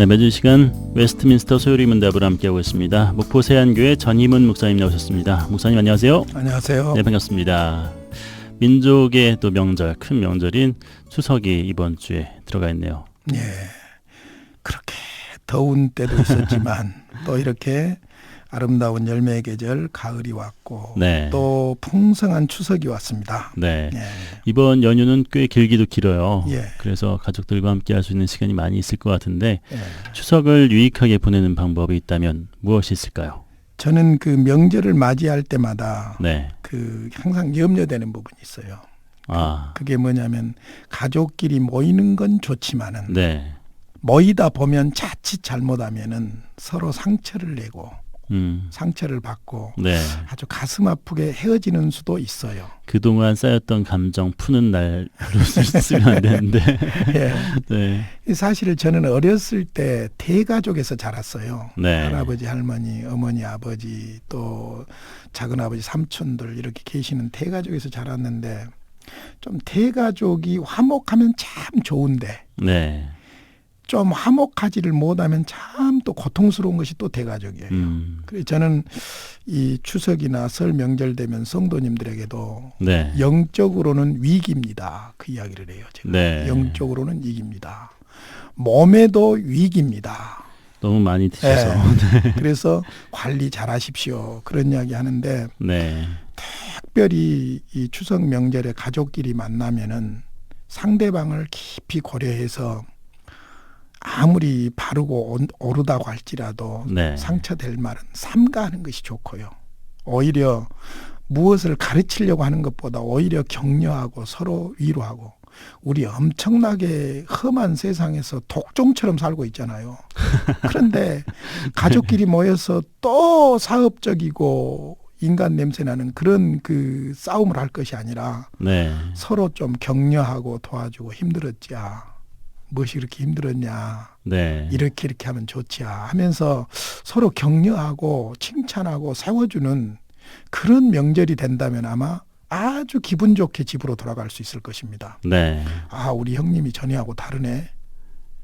네, 매주 이 시간 웨스트민스터 소요리 문답을 함께하고 있습니다. 목포 세안교회 전희문 목사님 나오셨습니다. 목사님 안녕하세요. 안녕하세요. 네, 반갑습니다. 민족의 또 명절, 큰 명절인 추석이 이번 주에 들어가 있네요. 예, 그렇게 더운 때도 있었지만 또 이렇게 아름다운 열매의 계절 가을이 왔고 네. 또 풍성한 추석이 왔습니다. 네. 예. 이번 연휴는 꽤 길기도 길어요. 예. 그래서 가족들과 함께 할 수 있는 시간이 많이 있을 것 같은데 예. 추석을 유익하게 보내는 방법이 있다면 무엇이 있을까요? 저는 그 명절을 맞이할 때마다 네. 그 항상 염려되는 부분이 있어요. 아, 그게 뭐냐면 가족끼리 모이는 건 좋지만은 네. 모이다 보면 자칫 잘못하면은 서로 상처를 내고 상처를 받고 네. 아주 가슴 아프게 헤어지는 수도 있어요. 그동안 쌓였던 감정 푸는 날로 쓰면 안 되는데. 예. 네. 사실 저는 어렸을 때 대가족에서 자랐어요. 네. 할아버지, 할머니, 어머니, 아버지 또 작은아버지, 삼촌들 이렇게 계시는 대가족에서 자랐는데 좀 대가족이 화목하면 참 좋은데 네. 좀 화목하지를 못하면 참 또 고통스러운 것이 또 대가족이에요. 그래서 저는 이 추석이나 설 명절 되면 성도님들에게도 네. 영적으로는 위기입니다. 그 이야기를 해요. 제가. 네. 영적으로는 위기입니다. 몸에도 위기입니다. 너무 많이 드셔서. 네. 그래서 관리 잘하십시오. 그런 이야기 하는데 네. 특별히 이 추석 명절에 가족끼리 만나면은 상대방을 깊이 고려해서 아무리 바르고 옳다고 할지라도 네. 상처될 말은 삼가하는 것이 좋고요. 오히려 무엇을 가르치려고 하는 것보다 오히려 격려하고 서로 위로하고 우리 엄청나게 험한 세상에서 독종처럼 살고 있잖아요. 그런데 가족끼리 모여서 또 사업적이고 인간 냄새나는 그런 그 싸움을 할 것이 아니라 네. 서로 좀 격려하고 도와주고 힘들었지야. 무엇이 그렇게 힘들었냐. 네. 이렇게 하면 좋지야 하면서 서로 격려하고 칭찬하고 세워주는 그런 명절이 된다면 아마 아주 기분 좋게 집으로 돌아갈 수 있을 것입니다. 네. 아, 우리 형님이 전에하고 다르네.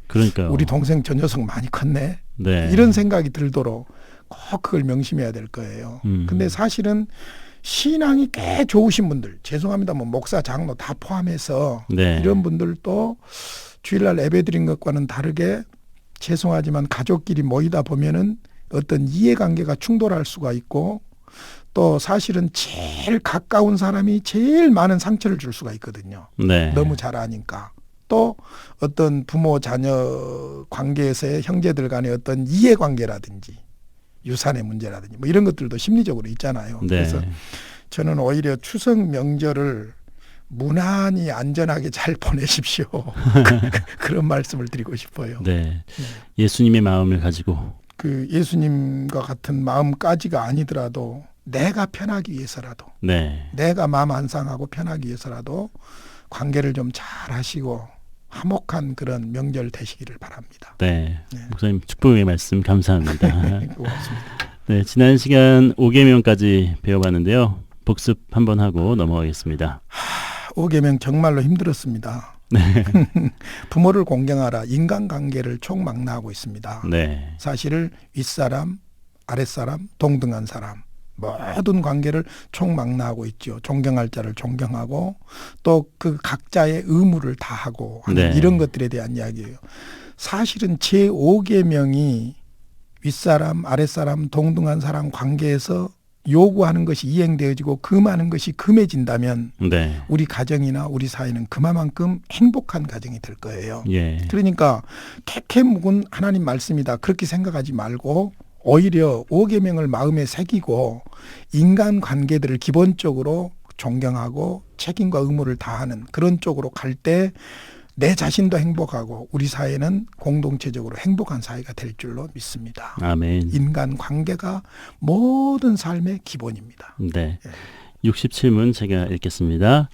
그러니까요. 우리 동생 저 녀석 많이 컸네. 네. 이런 생각이 들도록 꼭 그걸 명심해야 될 거예요. 근데 사실은 신앙이 꽤 좋으신 분들, 죄송합니다. 뭐 목사, 장로 다 포함해서 네. 이런 분들도 주일날 예배드린 것과는 다르게 죄송하지만 가족끼리 모이다 보면은 어떤 이해관계가 충돌할 수가 있고 또 사실은 제일 가까운 사람이 제일 많은 상처를 줄 수가 있거든요. 네. 너무 잘 아니까. 또 어떤 부모 자녀 관계에서의 형제들 간의 어떤 이해관계라든지 유산의 문제라든지 뭐 이런 것들도 심리적으로 있잖아요. 네. 그래서 저는 오히려 추석 명절을 무난히 안전하게 잘 보내십시오. 그런 말씀을 드리고 싶어요. 네. 예수님의 마음을 가지고. 그 예수님과 같은 마음까지가 아니더라도 내가 편하기 위해서라도 네. 내가 마음 안 상하고 편하기 위해서라도 관계를 좀 잘 하시고 화목한 그런 명절 되시기를 바랍니다. 네. 네. 목사님 축복의 말씀 감사합니다. 고맙습니다. 네, 지난 시간 5계명까지 배워봤는데요. 복습 한번 하고 넘어가겠습니다. 5계명 정말로 힘들었습니다. 네. 부모를 공경하라. 인간관계를 총망라하고 있습니다. 네. 사실 윗사람, 아랫사람, 동등한 사람 모든 관계를 총망라하고 있죠. 존경할 자를 존경하고 또 그 각자의 의무를 다하고 하는 네. 이런 것들에 대한 이야기예요. 사실은 제5계명이 윗사람, 아랫사람, 동등한 사람 관계에서 요구하는 것이 이행되어지고 금하는 것이 금해진다면 네. 우리 가정이나 우리 사회는 그만큼 행복한 가정이 될 거예요. 예. 그러니까 캐캐 묵은 하나님 말씀이다. 그렇게 생각하지 말고 오히려 5계명을 마음에 새기고 인간관계들을 기본적으로 존경하고 책임과 의무를 다하는 그런 쪽으로 갈 때 내 자신도 행복하고 우리 사회는 공동체적으로 행복한 사회가 될 줄로 믿습니다. 아멘. 인간관계가 모든 삶의 기본입니다. 네. 67문 제가 읽겠습니다.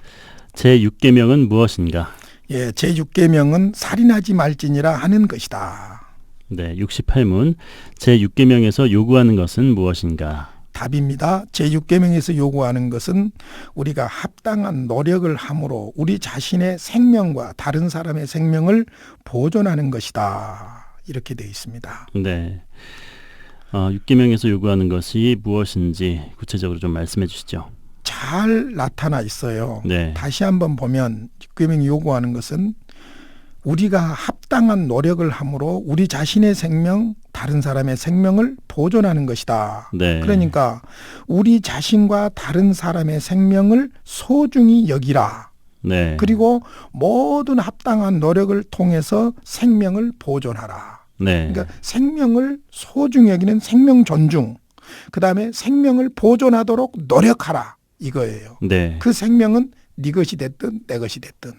제6계명은 무엇인가? 예, 제6계명은 살인하지 말지니라 하는 것이다. 네, 68문 제6계명에서 요구하는 것은 무엇인가? 답입니다. 제6계명에서 요구하는 것은 우리가 합당한 노력을 함으로 우리 자신의 생명과 다른 사람의 생명을 보존하는 것이다. 이렇게 되어 있습니다. 네. 6계명에서 요구하는 것이 무엇인지 구체적으로 좀 말씀해 주시죠. 잘 나타나 있어요. 네. 다시 한번 보면 6계명이 요구하는 것은 우리가 합당한 노력을 함으로 우리 자신의 생명, 다른 사람의 생명을 보존하는 것이다. 네. 그러니까 우리 자신과 다른 사람의 생명을 소중히 여기라. 네. 그리고 모든 합당한 노력을 통해서 생명을 보존하라. 네. 그러니까 생명을 소중히 여기는 생명 존중, 그다음에 생명을 보존하도록 노력하라 이거예요. 네. 그 생명은 네 것이 됐든 내 것이 됐든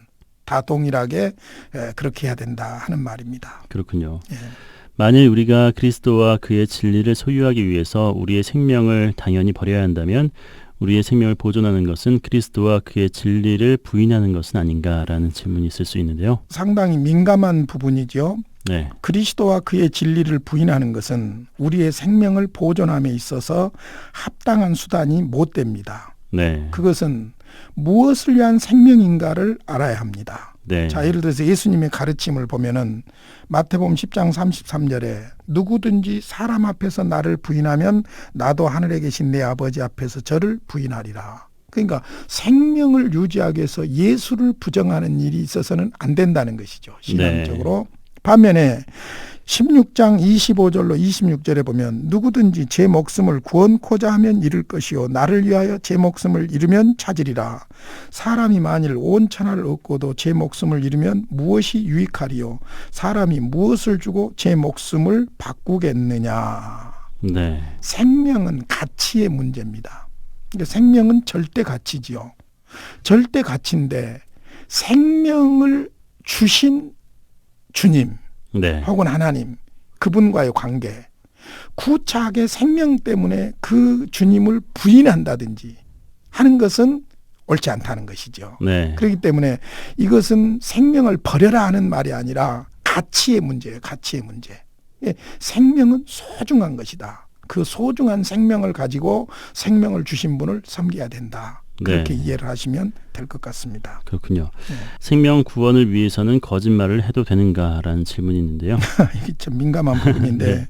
다 동일하게 그렇게 해야 된다 하는 말입니다. 그렇군요. 예. 만일 우리가 그리스도와 그의 진리를 소유하기 위해서 우리의 생명을 당연히 버려야 한다면 우리의 생명을 보존하는 것은 그리스도와 그의 진리를 부인하는 것은 아닌가라는 질문이 있을 수 있는데요. 상당히 민감한 부분이죠. 네. 그리스도와 그의 진리를 부인하는 것은 우리의 생명을 보존함에 있어서 합당한 수단이 못 됩니다. 네. 그것은 무엇을 위한 생명인가를 알아야 합니다. 네. 자, 예를 들어서 예수님의 가르침을 보면은 마태복음 10장 33절에 누구든지 사람 앞에서 나를 부인하면 나도 하늘에 계신 내 아버지 앞에서 저를 부인하리라. 그러니까 생명을 유지하기 위해서 예수를 부정하는 일이 있어서는 안 된다는 것이죠. 신앙적으로. 네. 반면에 16장 25절로 26절에 보면 누구든지 제 목숨을 구원코자 하면 잃을 것이요 나를 위하여 제 목숨을 잃으면 찾으리라. 사람이 만일 온 천하를 얻고도 제 목숨을 잃으면 무엇이 유익하리요. 사람이 무엇을 주고 제 목숨을 바꾸겠느냐. 네. 생명은 가치의 문제입니다. 그러니까 생명은 절대 가치지요. 절대 가치인데 생명을 주신 주님 네. 혹은 하나님, 그분과의 관계, 구차하게 생명 때문에 그 주님을 부인한다든지 하는 것은 옳지 않다는 것이죠. 네. 그렇기 때문에 이것은 생명을 버려라 하는 말이 아니라 가치의 문제예요. 가치의 문제. 생명은 소중한 것이다. 그 소중한 생명을 가지고 생명을 주신 분을 섬겨야 된다. 그렇게 네. 이해를 하시면 될 것 같습니다. 그렇군요. 네. 생명 구원을 위해서는 거짓말을 해도 되는가라는 질문이 있는데요. 이게 참 민감한 부분인데 네.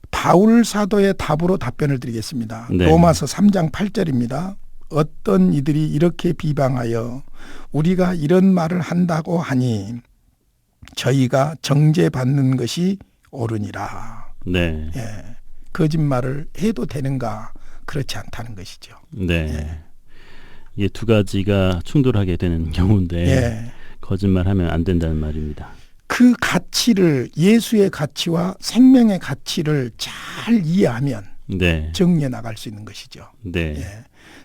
바울 사도의 답으로 답변을 드리겠습니다. 네. 로마서 3장 8절입니다. 어떤 이들이 이렇게 비방하여 우리가 이런 말을 한다고 하니 저희가 정죄받는 것이 옳으니라. 네. 예. 거짓말을 해도 되는가? 그렇지 않다는 것이죠. 네. 예. 이게 두 가지가 충돌하게 되는 경우인데 예. 거짓말하면 안 된다는 말입니다. 그 가치를 예수의 가치와 생명의 가치를 잘 이해하면 네. 정리해 나갈 수 있는 것이죠. 네. 예.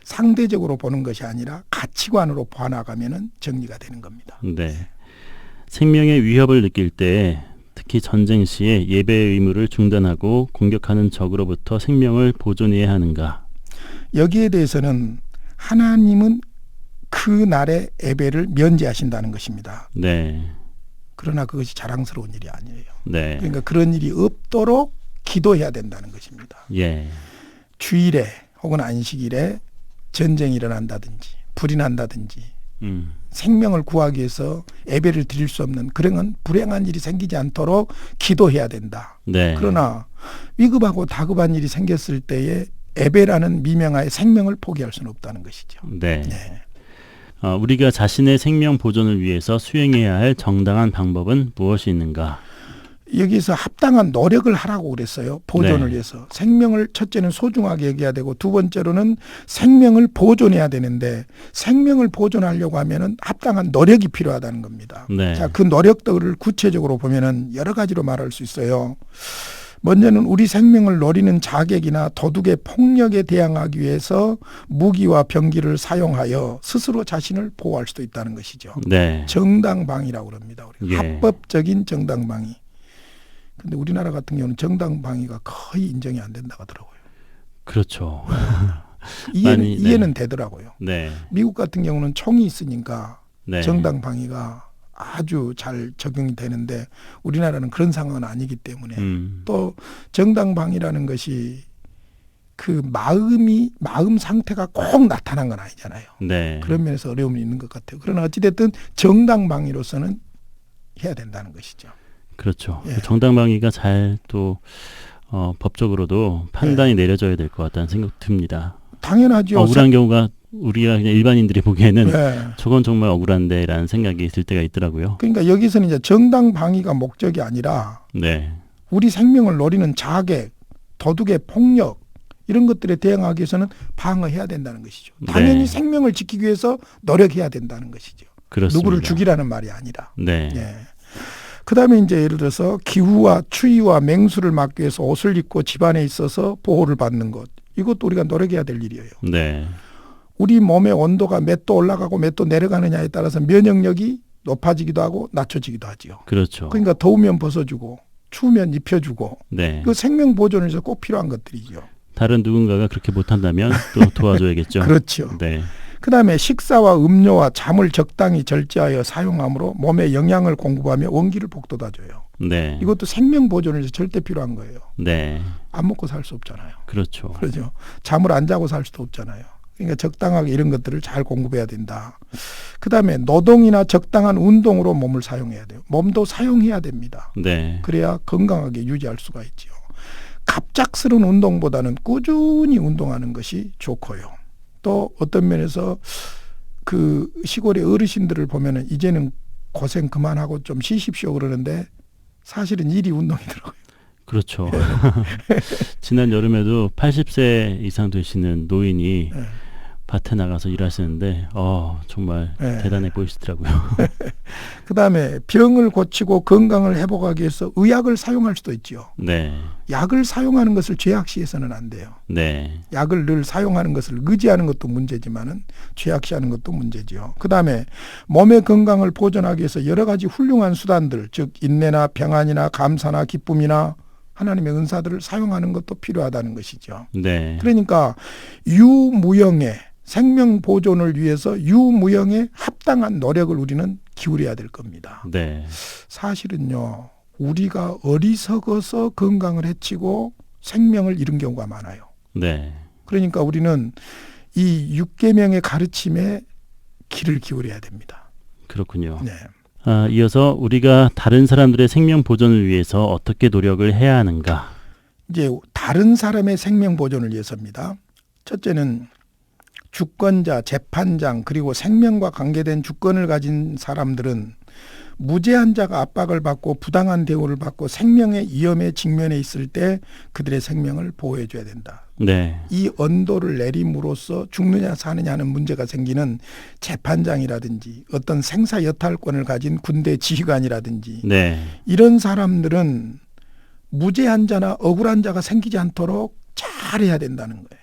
상대적으로 보는 것이 아니라 가치관으로 봐나가면은 정리가 되는 겁니다. 네. 생명의 위협을 느낄 때 특히 전쟁 시에 예배의 의무를 중단하고 공격하는 적으로부터 생명을 보존해야 하는가? 여기에 대해서는 하나님은 그 날의 예배를 면제하신다는 것입니다. 네. 그러나 그것이 자랑스러운 일이 아니에요. 네. 그러니까 그런 일이 없도록 기도해야 된다는 것입니다. 예. 주일에 혹은 안식일에 전쟁이 일어난다든지 불이 난다든지 생명을 구하기 위해서 예배를 드릴 수 없는 그런 불행한 일이 생기지 않도록 기도해야 된다. 네. 그러나 위급하고 다급한 일이 생겼을 때에 예배라는 미명하에 생명을 포기할 수는 없다는 것이죠. 네. 네. 우리가 자신의 생명 보존을 위해서 수행해야 할 정당한 방법은 무엇이 있는가? 여기서 합당한 노력을 하라고 그랬어요. 보존을 네. 위해서. 생명을 첫째는 소중하게 여겨야 되고 두 번째로는 생명을 보존해야 되는데 생명을 보존하려고 하면은 합당한 노력이 필요하다는 겁니다. 네. 자, 그 노력들을 구체적으로 보면은 여러 가지로 말할 수 있어요. 먼저는 우리 생명을 노리는 자객이나 도둑의 폭력에 대항하기 위해서 무기와 병기를 사용하여 스스로 자신을 보호할 수도 있다는 것이죠. 네. 정당방위라고 그럽니다. 우리가. 예. 합법적인 정당방위. 근데 우리나라 같은 경우는 정당방위가 거의 인정이 안 된다고 하더라고요. 그렇죠. 이해는 되더라고요. 네. 미국 같은 경우는 총이 있으니까 네. 정당방위가 아주 잘 적용이 되는데 우리나라는 그런 상황은 아니기 때문에 또 정당방위라는 것이 그 마음 상태가 꼭 나타난 건 아니잖아요. 네. 그런 면에서 어려움이 있는 것 같아요. 그러나 어찌됐든 정당방위로서는 해야 된다는 것이죠. 그렇죠. 예. 그 정당방위가 잘 또 법적으로도 판단이 내려져야 될 것 같다는 생각 듭니다. 당연하죠. 억울한 경우가 우리가 그냥 일반인들이 보기에는 예. 저건 정말 억울한데라는 생각이 들 때가 있더라고요. 그러니까 여기서는 이제 정당 방위가 목적이 아니라 네, 우리 생명을 노리는 자객, 도둑의 폭력 이런 것들에 대응하기 위해서는 방어해야 된다는 것이죠. 당연히 네. 생명을 지키기 위해서 노력해야 된다는 것이죠. 그렇습니다. 누구를 죽이라는 말이 아니라. 네, 예. 그다음에 이제 예를 들어서 기후와 추위와 맹수를 막기 위해서 옷을 입고 집안에 있어서 보호를 받는 것. 이것도 우리가 노력해야 될 일이에요. 네, 우리 몸의 온도가 몇 도 올라가고 몇 도 내려가느냐에 따라서 면역력이 높아지기도 하고 낮춰지기도 하지요. 그렇죠. 그러니까 더우면 벗어주고 추우면 입혀주고 네, 그 생명 보존을 위해서 꼭 필요한 것들이죠. 다른 누군가가 그렇게 못한다면 또 도와줘야겠죠. 그렇죠. 네, 그다음에 식사와 음료와 잠을 적당히 절제하여 사용함으로 몸에 영양을 공급하며 원기를 북돋아줘요. 네, 이것도 생명 보존을 위해서 절대 필요한 거예요. 네, 안 먹고 살 수 없잖아요. 그렇죠. 그렇죠. 잠을 안 자고 살 수도 없잖아요. 그러니까 적당하게 이런 것들을 잘 공급해야 된다. 그다음에 노동이나 적당한 운동으로 몸을 사용해야 돼요. 몸도 사용해야 됩니다. 네, 그래야 건강하게 유지할 수가 있죠. 갑작스러운 운동보다는 꾸준히 운동하는 것이 좋고요. 또 어떤 면에서 그 시골의 어르신들을 보면은 이제는 고생 그만하고 좀 쉬십시오 그러는데 사실은 일이 운동이더라고요. 그렇죠. 지난 여름에도 80세 이상 되시는 노인이 네. 밭에 나가서 일하시는데 정말 네. 대단해 보이시더라고요. 그다음에 병을 고치고 건강을 회복하기 위해서 의약을 사용할 수도 있죠. 네, 약을 사용하는 것을 죄악시해서는 안 돼요. 네, 약을 늘 사용하는 것을 의지하는 것도 문제지만은 죄악시하는 것도 문제지요. 그다음에 몸의 건강을 보존하기 위해서 여러 가지 훌륭한 수단들, 즉 인내나 평안이나 감사나 기쁨이나 하나님의 은사들을 사용하는 것도 필요하다는 것이죠. 네, 그러니까 유무형의 생명 보존을 위해서 유무형의 합당한 노력을 우리는 기울여야 될 겁니다. 네, 사실은요, 우리가 어리석어서 건강을 해치고 생명을 잃은 경우가 많아요. 네, 그러니까 우리는 이 육계명의 가르침에 귀를 기울여야 됩니다. 그렇군요. 네. 이어서 우리가 다른 사람들의 생명 보존을 위해서 어떻게 노력을 해야 하는가? 이제 다른 사람의 생명 보존을 위해서입니다. 첫째는 주권자, 재판장 그리고 생명과 관계된 주권을 가진 사람들은 무죄한 자가 압박을 받고 부당한 대우를 받고 생명의 위험에 직면해 있을 때 그들의 생명을 보호해 줘야 된다. 네, 이 언도를 내림으로써 죽느냐 사느냐 하는 문제가 생기는 재판장이라든지 어떤 생사 여탈권을 가진 군대 지휘관이라든지 네, 이런 사람들은 무죄한 자나 억울한 자가 생기지 않도록 잘해야 된다는 거예요.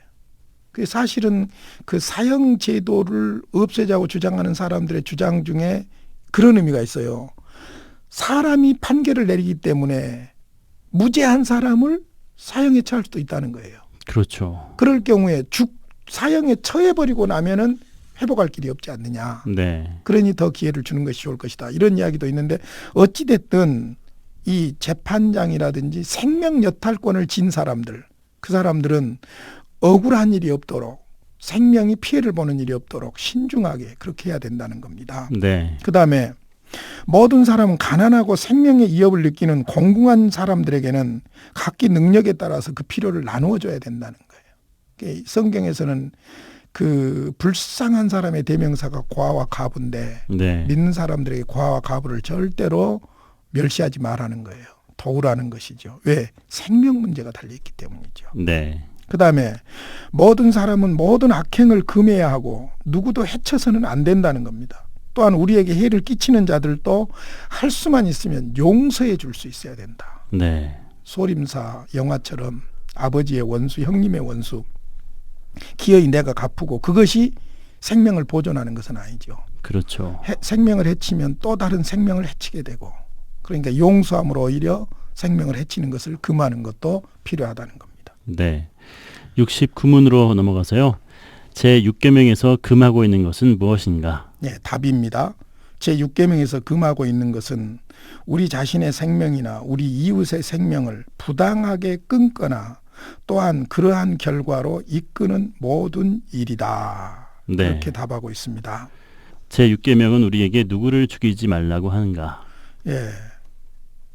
그 사실은 그 사형 제도를 없애자고 주장하는 사람들의 주장 중에 그런 의미가 있어요. 사람이 판결을 내리기 때문에 무죄한 사람을 사형에 처할 수도 있다는 거예요. 그렇죠. 그럴 경우에 사형에 처해버리고 나면은 회복할 길이 없지 않느냐. 네, 그러니 더 기회를 주는 것이 좋을 것이다. 이런 이야기도 있는데 어찌됐든 이 재판장이라든지 생명 여탈권을 진 사람들, 그 사람들은 억울한 일이 없도록 생명이 피해를 보는 일이 없도록 신중하게 그렇게 해야 된다는 겁니다. 네, 그다음에 모든 사람은 가난하고 생명의 위협을 느끼는 공공한 사람들에게는 각기 능력에 따라서 그 필요를 나누어 줘야 된다는 거예요. 성경에서는 그 불쌍한 사람의 대명사가 고아와 가부인데 네, 믿는 사람들에게 고아와 가부를 절대로 멸시하지 말라는 거예요. 도우라는 것이죠. 왜? 생명 문제가 달려있기 때문이죠. 네, 그다음에 모든 사람은 모든 악행을 금해야 하고 누구도 해쳐서는 안 된다는 겁니다. 또한 우리에게 해를 끼치는 자들도 할 수만 있으면 용서해 줄 수 있어야 된다. 네, 소림사 영화처럼 아버지의 원수, 형님의 원수 기어이 내가 갚고 그것이 생명을 보존하는 것은 아니죠. 그렇죠. 생명을 해치면 또 다른 생명을 해치게 되고 그러니까 용서함으로 오히려 생명을 해치는 것을 금하는 것도 필요하다는 겁니다. 네, 69문으로 넘어가서요. 제6계명에서 금하고 있는 것은 무엇인가? 네, 답입니다. 제6계명에서 금하고 있는 것은 우리 자신의 생명이나 우리 이웃의 생명을 부당하게 끊거나 또한 그러한 결과로 이끄는 모든 일이다. 네. 그렇게 답하고 있습니다. 제6계명은 우리에게 누구를 죽이지 말라고 하는가? 예.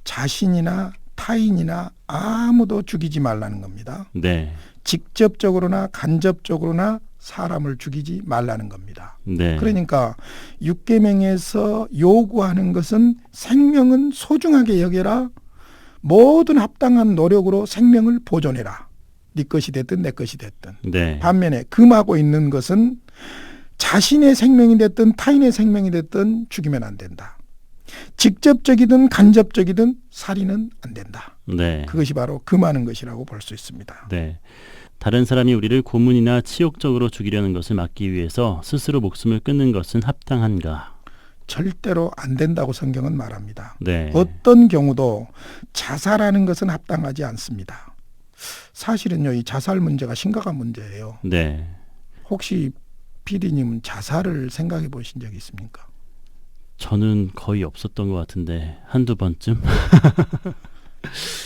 자신이나 타인이나 아무도 죽이지 말라는 겁니다. 네. 직접적으로나 간접적으로나 사람을 죽이지 말라는 겁니다. 네. 그러니까 육계명에서 요구하는 것은 생명은 소중하게 여겨라. 모든 합당한 노력으로 생명을 보존해라. 네 것이 됐든 내 것이 됐든. 네. 반면에 금하고 있는 것은 자신의 생명이 됐든 타인의 생명이 됐든 죽이면 안 된다. 직접적이든 간접적이든 살인은 안 된다. 네. 그것이 바로 금하는 것이라고 볼 수 있습니다. 네. 다른 사람이 우리를 고문이나 치욕적으로 죽이려는 것을 막기 위해서 스스로 목숨을 끊는 것은 합당한가? 절대로 안 된다고 성경은 말합니다. 네. 어떤 경우도 자살하는 것은 합당하지 않습니다. 사실은요, 이 자살 문제가 심각한 문제예요. 네. 혹시 PD님은 자살을 생각해 보신 적이 있습니까? 저는 거의 없었던 것 같은데 한두 번쯤?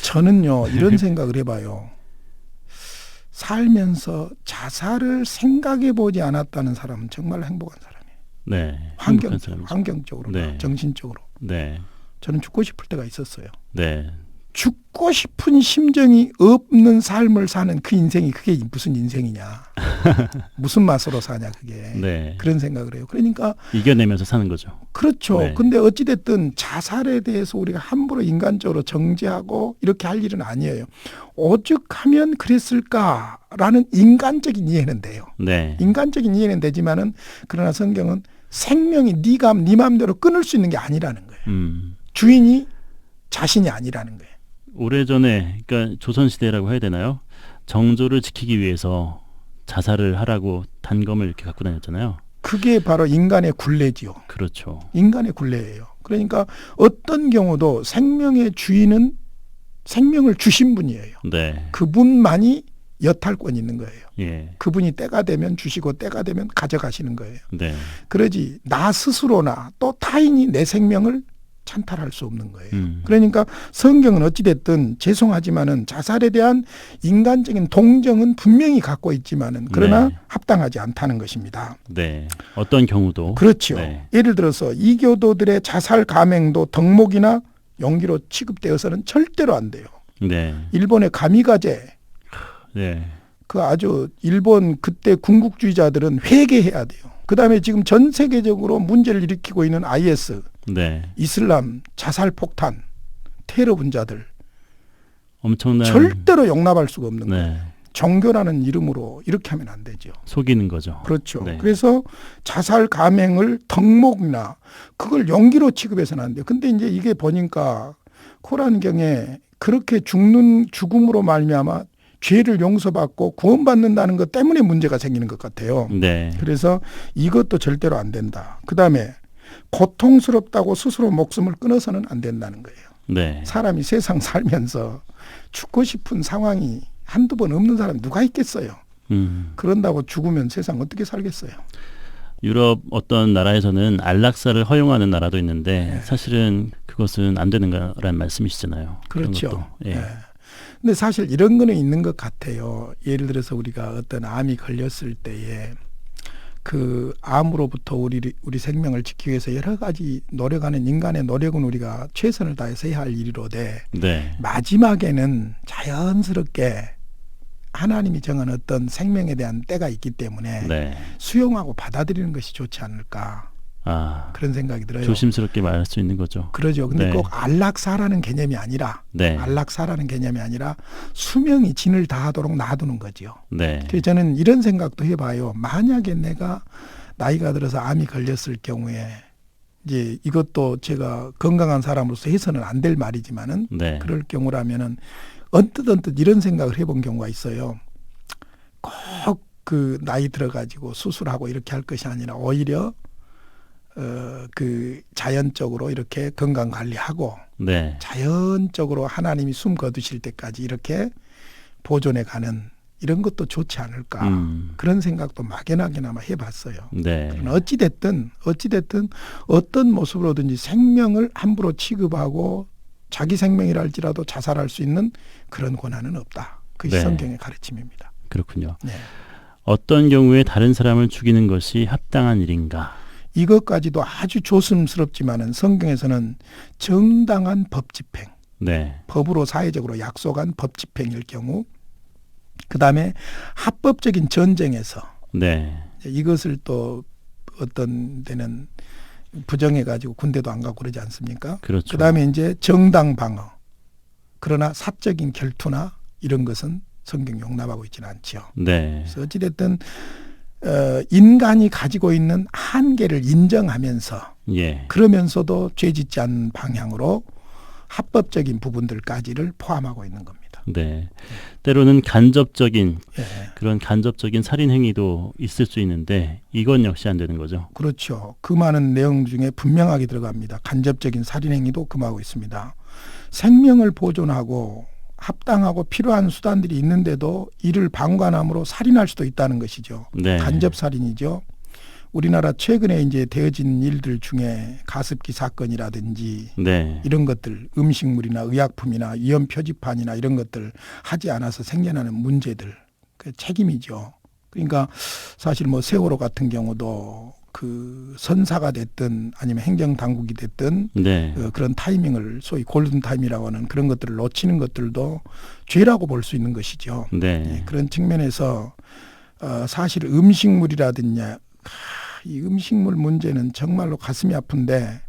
저는요, 이런 생각을 해봐요. 살면서 자살을 생각해 보지 않았다는 사람은 정말 행복한 사람이에요. 네. 행복한 사람이죠. 환경적으로나 네. 정신적으로. 네. 저는 죽고 싶을 때가 있었어요. 네. 죽고 싶은 심정이 없는 삶을 사는 그 인생이 그게 무슨 인생이냐. 무슨 맛으로 사냐 그게. 네. 그런 생각을 해요. 그러니까 이겨내면서 사는 거죠. 그렇죠. 네. 근데 어찌됐든 자살에 대해서 우리가 함부로 인간적으로 정죄하고 이렇게 할 일은 아니에요. 오죽하면 그랬을까라는 인간적인 이해는 돼요. 네. 인간적인 이해는 되지만은 그러나 성경은 생명이 네가 네 마음대로 끊을 수 있는 게 아니라는 거예요. 주인이 자신이 아니라는 거예요. 오래전에 그러니까 조선시대라고 해야 되나요? 정조를 지키기 위해서 자살을 하라고 단검을 이렇게 갖고 다녔잖아요. 그게 바로 인간의 굴레지요. 그렇죠. 인간의 굴레예요. 그러니까 어떤 경우도 생명의 주인은 생명을 주신 분이에요. 네. 그분만이 여탈권이 있는 거예요. 예. 그분이 때가 되면 주시고 때가 되면 가져가시는 거예요. 네. 그러지 나 스스로나 또 타인이 내 생명을 찬탈할 수 없는 거예요. 그러니까 성경은 어찌됐든 죄송하지만은 자살에 대한 인간적인 동정은 분명히 갖고 있지만은 그러나 네. 합당하지 않다는 것입니다. 네. 어떤 경우도 그렇죠. 네. 예를 들어서 이교도들의 자살 감행도 덕목이나 용기로 취급되어서는 절대로 안 돼요. 네. 일본의 가미가제 네. 그 아주 일본 그때 군국주의자들은 회개해야 돼요. 그다음에 지금 전 세계적으로 문제를 일으키고 있는 IS, 네. 이슬람, 자살 폭탄, 테러 분자들 엄청난 절대로 용납할 수가 없는 거예요. 네. 종교라는 이름으로 이렇게 하면 안 되죠. 속이는 거죠. 그렇죠. 네. 그래서 자살 감행을 덕목이나 그걸 용기로 취급해서는 안 돼요. 근데 이제 이게 보니까 코란경에 그렇게 죽음으로 말미암아 죄를 용서받고 구원받는다는 것 때문에 문제가 생기는 것 같아요. 네. 그래서 이것도 절대로 안 된다. 그다음에 고통스럽다고 스스로 목숨을 끊어서는 안 된다는 거예요. 네. 사람이 세상 살면서 죽고 싶은 상황이 한두 번 없는 사람이 누가 있겠어요. 그런다고 죽으면 세상 어떻게 살겠어요. 유럽 어떤 나라에서는 안락사를 허용하는 나라도 있는데 네. 사실은 그것은 안 되는 거라는 말씀이시잖아요. 그런 그렇죠. 것도. 예. 네. 근데 사실 이런 거는 있는 것 같아요. 예를 들어서 우리가 어떤 암이 걸렸을 때에 그 암으로부터 우리 생명을 지키기 위해서 여러 가지 노력하는 인간의 노력은 우리가 최선을 다해서 해야 할 일이로되 네. 마지막에는 자연스럽게 하나님이 정한 어떤 생명에 대한 때가 있기 때문에 네. 수용하고 받아들이는 것이 좋지 않을까 아, 그런 생각이 들어요. 조심스럽게 말할 수 있는 거죠. 그러죠. 근데 네. 꼭 안락사라는 개념이 아니라 네. 안락사라는 개념이 아니라 수명이 진을 다하도록 놔두는 거죠. 네. 그래서 저는 이런 생각도 해봐요. 만약에 내가 나이가 들어서 암이 걸렸을 경우에 이제 이것도 제가 건강한 사람으로서 해서는 안 될 말이지만은 네. 그럴 경우라면은 언뜻 이런 생각을 해본 경우가 있어요. 꼭 그 나이 들어가지고 수술하고 이렇게 할 것이 아니라 오히려 그 자연적으로 이렇게 건강 관리하고 네. 자연적으로 하나님이 숨 거두실 때까지 이렇게 보존해 가는 이런 것도 좋지 않을까 그런 생각도 막연하게나마 해봤어요. 네. 그러나 어찌됐든 어떤 모습으로든지 생명을 함부로 취급하고 자기 생명이라 할지라도 자살할 수 있는 그런 권한은 없다. 그것이 네. 성경의 가르침입니다. 그렇군요. 네. 어떤 경우에 다른 사람을 죽이는 것이 합당한 일인가? 이것까지도 아주 조심스럽지만은 성경에서는 정당한 법 집행, 네. 법으로 사회적으로 약속한 법 집행일 경우, 그 다음에 합법적인 전쟁에서 네. 이것을 또 어떤 데는 부정해가지고 군대도 안 가고 그러지 않습니까? 그렇죠. 그 다음에 이제 정당 방어. 그러나 사적인 결투나 이런 것은 성경 용납하고 있지는 않죠. 네. 그래서 어찌됐든 인간이 가지고 있는 한계를 인정하면서 예. 그러면서도 죄짓지 않는 방향으로 합법적인 부분들까지를 포함하고 있는 겁니다. 네. 때로는 간접적인 예, 그런 간접적인 살인 행위도 있을 수 있는데 이건 역시 안 되는 거죠. 그렇죠. 그 많은 내용 중에 분명하게 들어갑니다. 간접적인 살인 행위도 금하고 있습니다. 생명을 보존하고 합당하고 필요한 수단들이 있는데도 이를 방관함으로 살인할 수도 있다는 것이죠. 네. 간접 살인이죠. 우리나라 최근에 이제 되어진 일들 중에 가습기 사건이라든지 네. 이런 것들, 음식물이나 의약품이나 위험 표지판이나 이런 것들 하지 않아서 생겨나는 문제들, 그 책임이죠. 그러니까 사실 뭐 세월호 같은 경우도 그 선사가 됐든 아니면 행정 당국이 됐든 네. 그런 타이밍을 소위 골든 타임이라고 하는 그런 것들을 놓치는 것들도 죄라고 볼 수 있는 것이죠. 네. 그런 측면에서 사실 음식물이라든지 이 음식물 문제는 정말로 가슴이 아픈데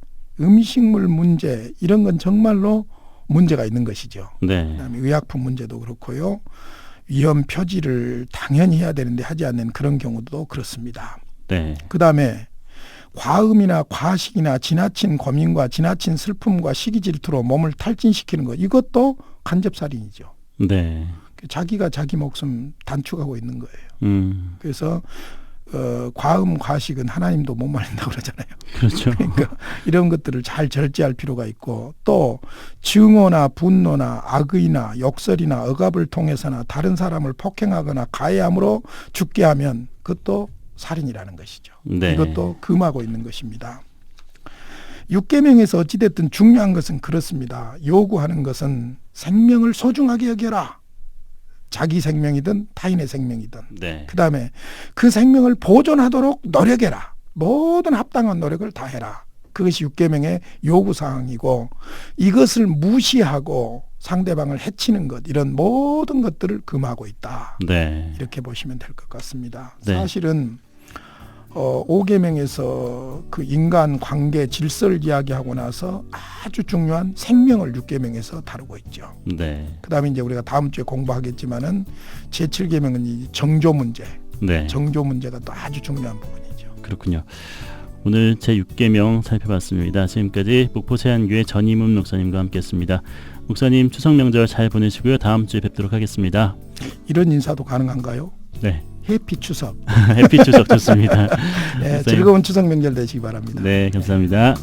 음식물 문제 이런 건 정말로 문제가 있는 것이죠. 네. 그다음에 의약품 문제도 그렇고요. 위험 표지를 당연히 해야 되는데 하지 않는 그런 경우도 그렇습니다. 네. 그다음에 과음이나 과식이나 지나친 고민과 지나친 슬픔과 시기 질투로 몸을 탈진시키는 것 이것도 간접살인이죠. 네. 자기가 자기 목숨 단축하고 있는 거예요. 그래서 과음 과식은 하나님도 못 말린다고 그러잖아요. 그렇죠. 그러니까 이런 것들을 잘 절제할 필요가 있고 또 증오나 분노나 악의나 욕설이나 억압을 통해서나 다른 사람을 폭행하거나 가해함으로 죽게 하면 그것도 살인이라는 것이죠. 네. 이것도 금하고 있는 것입니다. 6계명에서 어찌됐든 중요한 것은 그렇습니다. 요구하는 것은 생명을 소중하게 여겨라. 자기 생명이든 타인의 생명이든. 네. 그다음에 그 생명을 보존하도록 노력해라. 모든 합당한 노력을 다 해라. 그것이 6계명의 요구사항이고 이것을 무시하고 상대방을 해치는 것 이런 모든 것들을 금하고 있다. 네. 이렇게 보시면 될 것 같습니다. 네. 사실은 5계명에서 그 인간 관계 질서를 이야기하고 나서 아주 중요한 생명을 6계명에서 다루고 있죠. 네. 그다음에 이제 우리가 다음 주에 공부하겠지만은 제7계명은 이 정조 문제. 네. 정조 문제가 또 아주 중요한 부분이죠. 그렇군요. 오늘 제6계명 살펴봤습니다. 지금까지 목포 세안교회 전임훈 목사님과 함께했습니다. 목사님 추석 명절 잘 보내시고요. 다음 주에 뵙도록 하겠습니다. 이런 인사도 가능한가요? 네. 해피 추석. 해피 추석 좋습니다. 네, 즐거운 추석 명절 되시기 바랍니다. 네, 감사합니다.